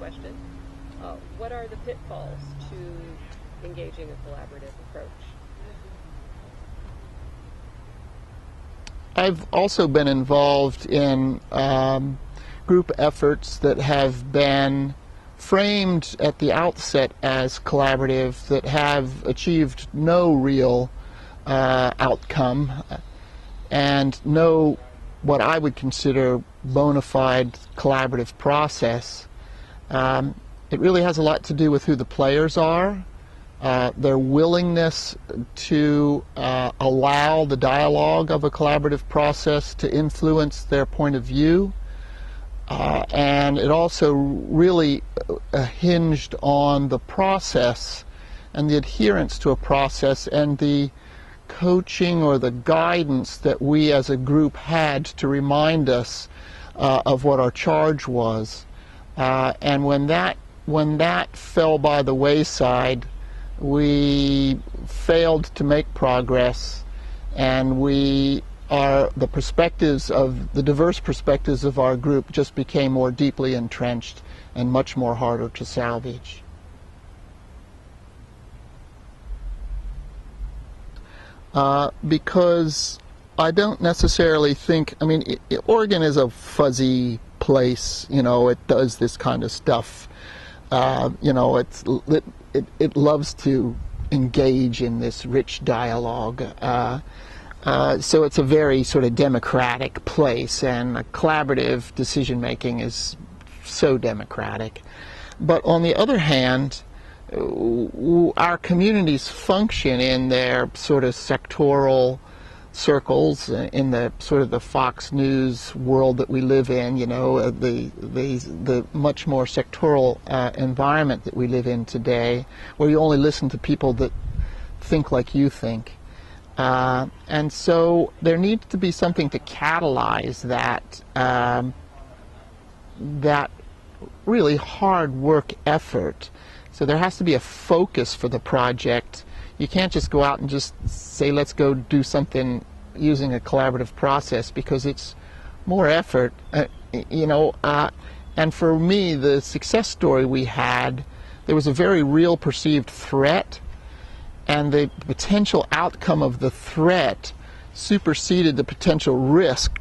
question. What are the pitfalls to engaging a collaborative approach? I've also been involved in group efforts that have been framed at the outset as collaborative that have achieved no real outcome and no what I would consider bona fide collaborative process. It really has a lot to do with who the players are, their willingness to allow the dialogue of a collaborative process to influence their point of view. And it also really hinged on the process and the adherence to a process and the coaching or the guidance that we as a group had to remind us of what our charge was. And when that fell by the wayside, we failed to make progress, and the diverse perspectives of our group just became more deeply entrenched and much more harder to salvage. Because I don't necessarily think, I mean, Oregon is a fuzzy place, you know, it does this kind of stuff. You know, it loves to engage in this rich dialogue. So it's a very sort of democratic place, and collaborative decision making is so democratic. But on the other hand, our communities function in their sort of sectoral circles, in the sort of the Fox News world that we live in, you know, the much more sectoral environment that we live in today, where you only listen to people that think like you think. And so there needs to be something to catalyze that really hard work effort. So there has to be a focus for the project. You can't just go out and just say, let's go do something using a collaborative process, because it's more effort, you know. And for me, the success story we had, there was a very real perceived threat, and the potential outcome of the threat superseded the potential risk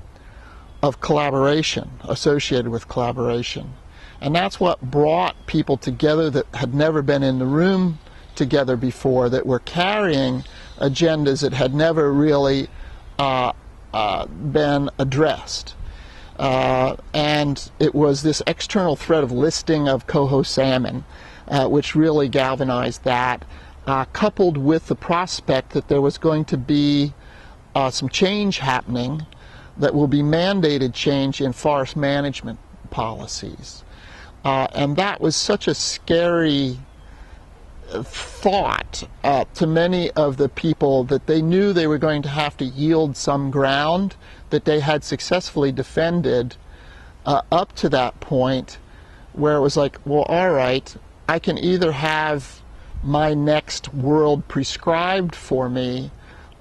of collaboration associated with collaboration. And that's what brought people together that had never been in the room together before, that were carrying agendas that had never really been addressed. And it was this external threat of listing of coho salmon, which really galvanized that, coupled with the prospect that there was going to be some change happening that will be mandated change in forest management policies. And that was such a scary thought to many of the people, that they knew they were going to have to yield some ground that they had successfully defended up to that point, where it was like, well, all right, I can either have my next world prescribed for me,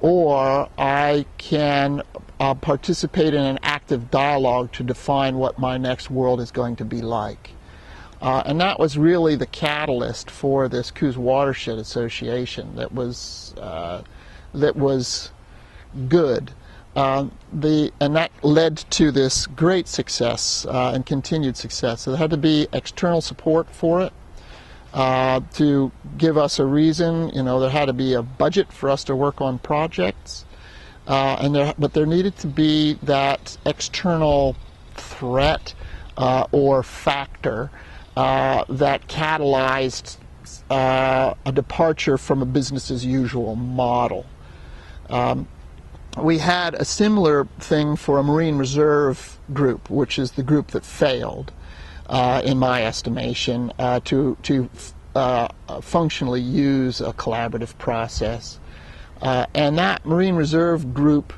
or I can participate in an active dialogue to define what my next world is going to be like. And that was really the catalyst for this Coos Watershed Association that was good. And that led to this great success and continued success. So there had to be external support for it to give us a reason. You know, there had to be a budget for us to work on projects, but there needed to be that external threat or factor that catalyzed a departure from a business as usual model. We had a similar thing for a Marine Reserve group, which is the group that failed, in my estimation, to functionally use a collaborative process. And that Marine Reserve group,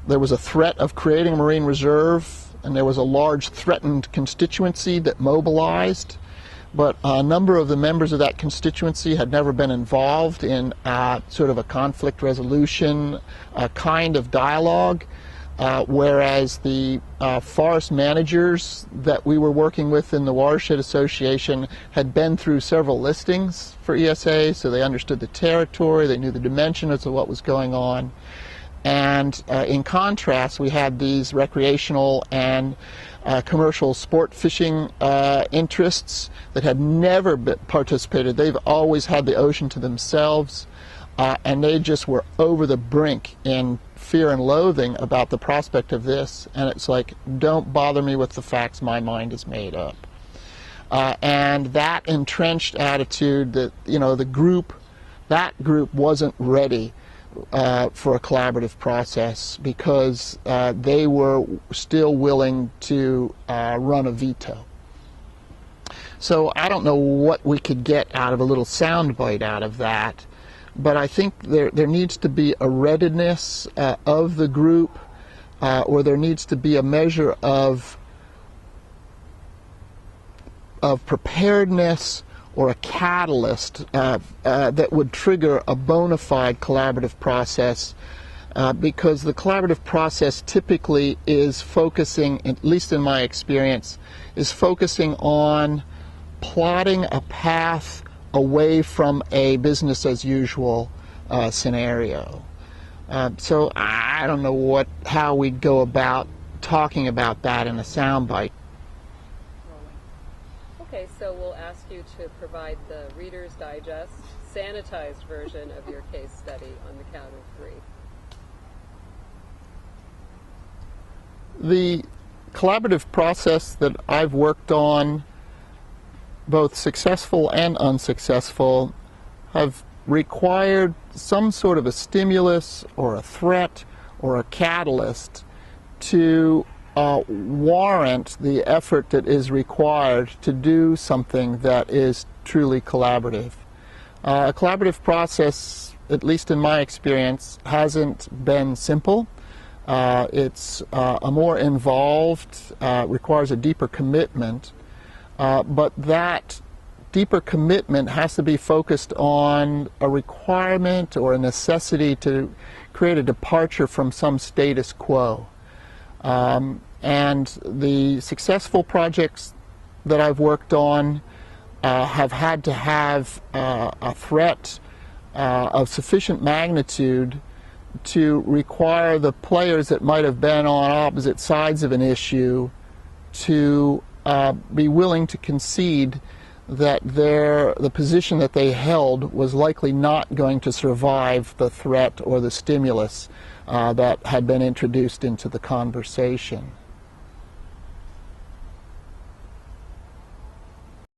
there was a threat of creating a Marine Reserve, and there was a large threatened constituency that mobilized, but a number of the members of that constituency had never been involved in sort of a conflict resolution kind of dialogue, whereas the forest managers that we were working with in the Watershed Association had been through several listings for ESA, so they understood the territory, they knew the dimensions of what was going on. And in contrast, we had these recreational and commercial sport fishing interests that had never participated. They've always had the ocean to themselves, and they just were over the brink in fear and loathing about the prospect of this. And it's like, don't bother me with the facts, my mind is made up. And that entrenched attitude that, you know, that group wasn't ready for a collaborative process, because they were still willing to run a veto. So I don't know what we could get out of a little soundbite out of that, but I think there needs to be a readiness of the group, or there needs to be a measure of preparedness or a catalyst that would trigger a bona fide collaborative process, because the collaborative process typically is focusing, at least in my experience, is focusing on plotting a path away from a business as usual scenario. So I don't know how we'd go about talking about that in a soundbite. Okay, so we'll ask you to provide the Reader's Digest sanitized version of your case study on the count of 3. The collaborative process that I've worked on, both successful and unsuccessful, have required some sort of a stimulus or a threat or a catalyst to warrant the effort that is required to do something that is truly collaborative. A collaborative process, at least in my experience, hasn't been simple. It's a more involved, requires a deeper commitment, but that deeper commitment has to be focused on a requirement or a necessity to create a departure from some status quo. And the successful projects that I've worked on have had to have a threat of sufficient magnitude to require the players that might have been on opposite sides of an issue to be willing to concede that the position that they held was likely not going to survive the threat or the stimulus that had been introduced into the conversation.